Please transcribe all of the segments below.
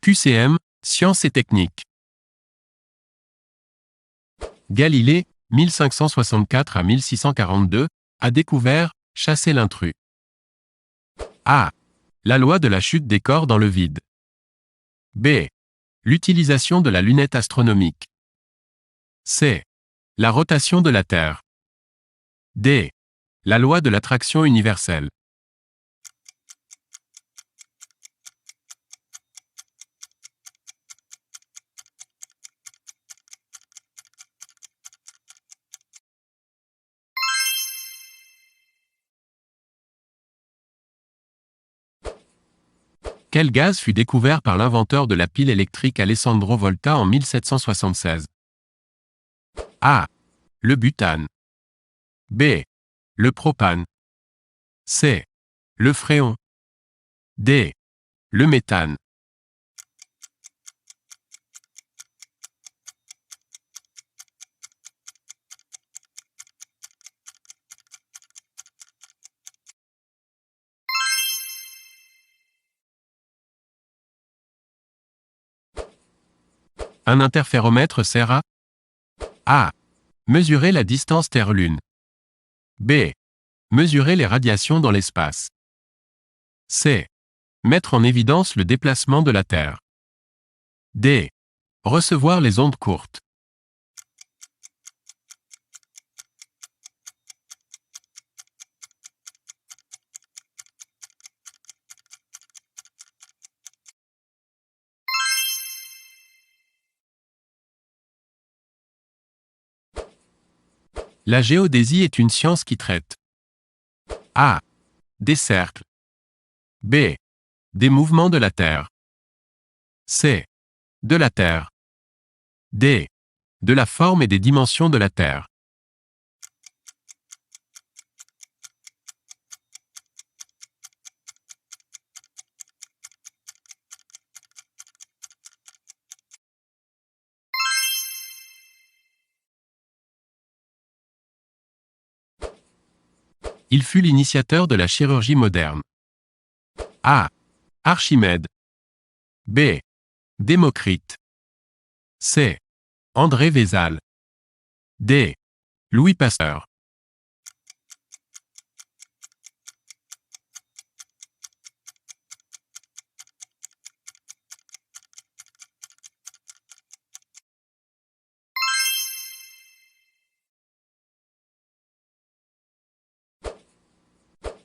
QCM, Sciences et techniques. Galilée, 1564 à 1642, a découvert, chasser l'intrus. A. La loi de la chute des corps dans le vide. B. L'utilisation de la lunette astronomique. C. La rotation de la Terre. D. La loi de l'attraction universelle. Quel gaz fut découvert par l'inventeur de la pile électrique Alessandro Volta en 1776? A. Le butane. B. Le propane. C. Le fréon. D. Le méthane. Un interféromètre sert à A. Mesurer la distance Terre-Lune. B. Mesurer les radiations dans l'espace. C. Mettre en évidence le déplacement de la Terre. D. Recevoir les ondes courtes. La géodésie est une science qui traite A. Des cercles. B. Des mouvements de la Terre. C. De la Terre. D. De la forme et des dimensions de la Terre. Il fut l'initiateur de la chirurgie moderne. A. Archimède. B. Démocrite. C. André Vézal. D. Louis Pasteur.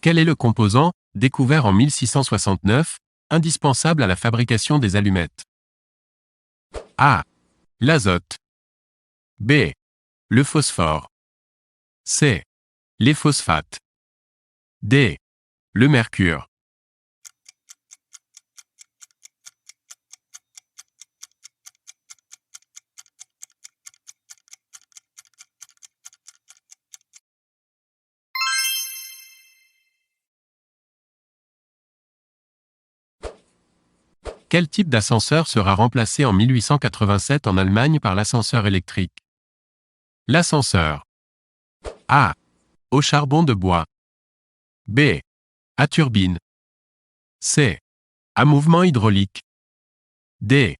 Quel est le composant, découvert en 1669, indispensable à la fabrication des allumettes? A. L'azote. B. Le phosphore. C. Les phosphates. D. Le mercure. Quel type d'ascenseur sera remplacé en 1887 en Allemagne par l'ascenseur électrique? L'ascenseur A. Au charbon de bois. B. À turbine. C. À mouvement hydraulique. D.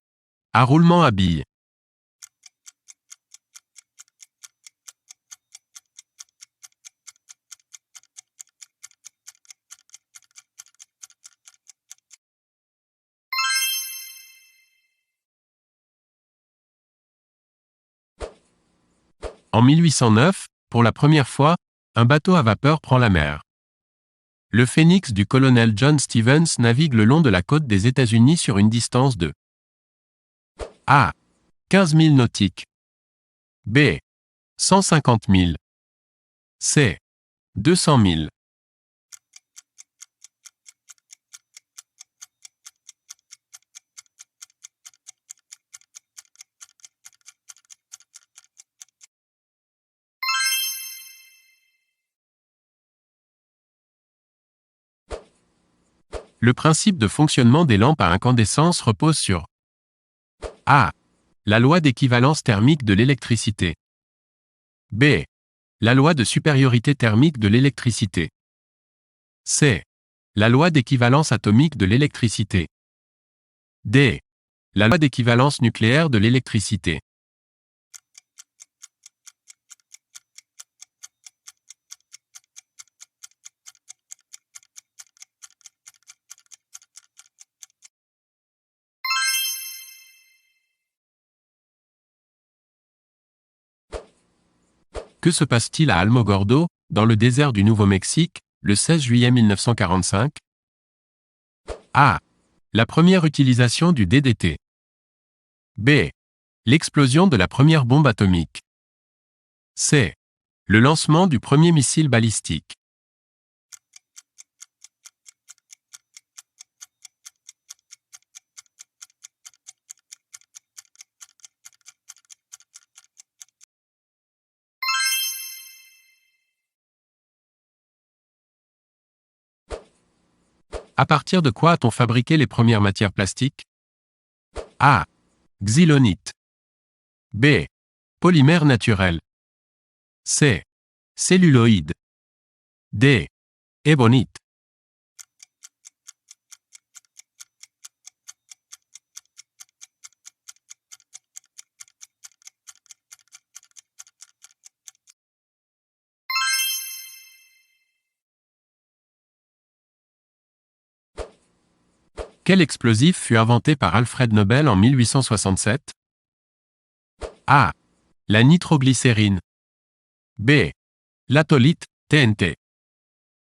À roulement à billes. En 1809, pour la première fois, un bateau à vapeur prend la mer. Le Phoenix du colonel John Stevens navigue le long de la côte des États-Unis sur une distance de A. 15 000 nautiques. B. 150 000. C. 200 000. Le principe de fonctionnement des lampes à incandescence repose sur A. La loi d'équivalence thermique de l'électricité. B. La loi de supériorité thermique de l'électricité. C. La loi d'équivalence atomique de l'électricité. D. La loi d'équivalence nucléaire de l'électricité. Que se passe-t-il à Alamogordo, dans le désert du Nouveau-Mexique, le 16 juillet 1945? A. La première utilisation du DDT. B. L'explosion de la première bombe atomique. C. Le lancement du premier missile balistique. À partir de quoi a-t-on fabriqué les premières matières plastiques? A. Xylonite. B. Polymère naturel. C. Celluloïd. D. Ébonite. Quel explosif fut inventé par Alfred Nobel en 1867? A. La nitroglycérine. B. L'atholite, TNT.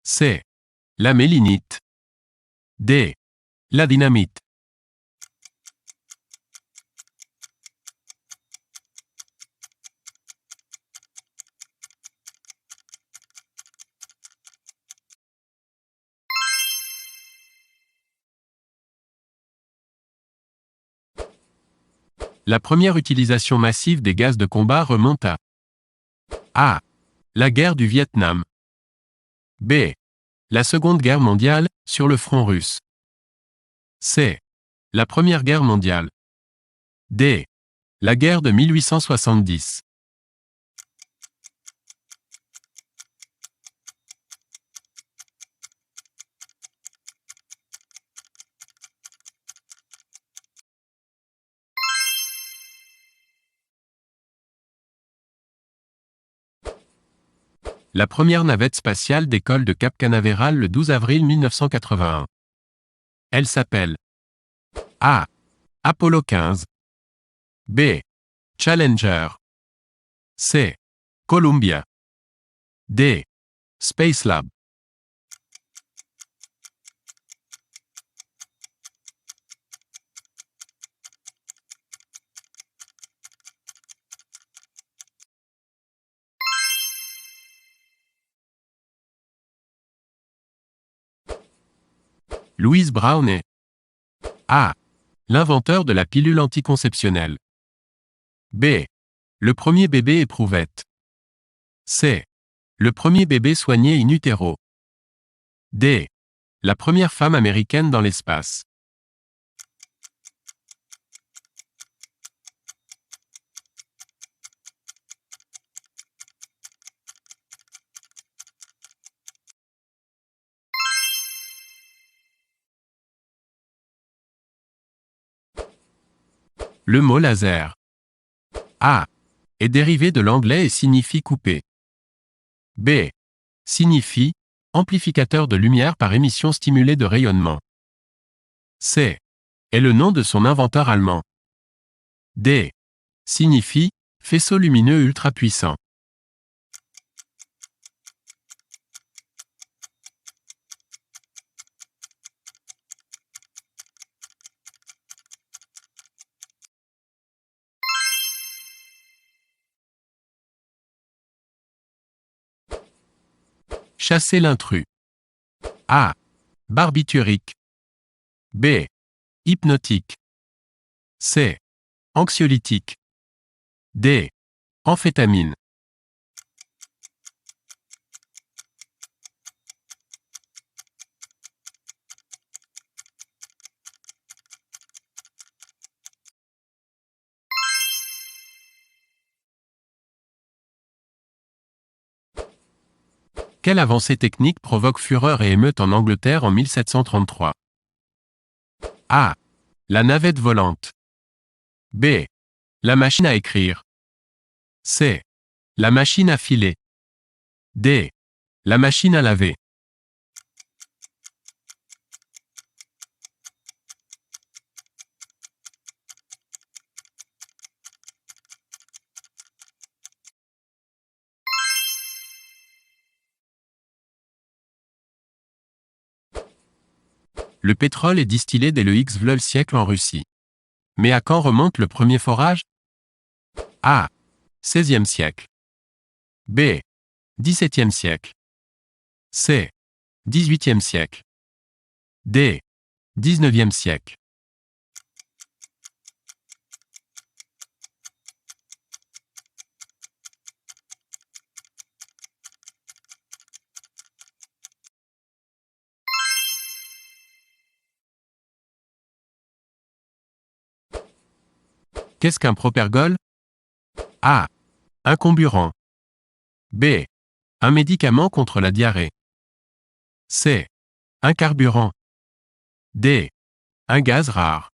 C. La mélinite. D. La dynamite. La première utilisation massive des gaz de combat remonte à A. La guerre du Vietnam. B. La Seconde Guerre mondiale, sur le front russe. C. La Première Guerre mondiale. D. La guerre de 1870. La première navette spatiale décolle de Cap Canaveral le 12 avril 1981. Elle s'appelle A. Apollo 15. B. Challenger. C. Columbia. D. Spacelab. Louise Brown est A. L'inventeur de la pilule anticonceptionnelle. B. Le premier bébé éprouvette. C. Le premier bébé soigné in utero. D. La première femme américaine dans l'espace. Le mot laser. A. Est dérivé de l'anglais et signifie coupé. B. Signifie amplificateur de lumière par émission stimulée de rayonnement. C. Est le nom de son inventeur allemand. D. Signifie faisceau lumineux ultra puissant. Chasser l'intrus. A. Barbiturique. B. Hypnotique. C. Anxiolytique. D. Amphétamine. Quelle avancée technique provoque fureur et émeute en Angleterre en 1733? A. La navette volante. B. La machine à écrire. C. La machine à filer. D. La machine à laver. Le pétrole est distillé dès le XVIe siècle en Russie. Mais à quand remonte le premier forage? A. XVIe siècle. B. XVIIe siècle. C. XVIIIe siècle. D. XIXe siècle. Qu'est-ce qu'un propergol? A. Un comburant. B. Un médicament contre la diarrhée. C. Un carburant. D. Un gaz rare.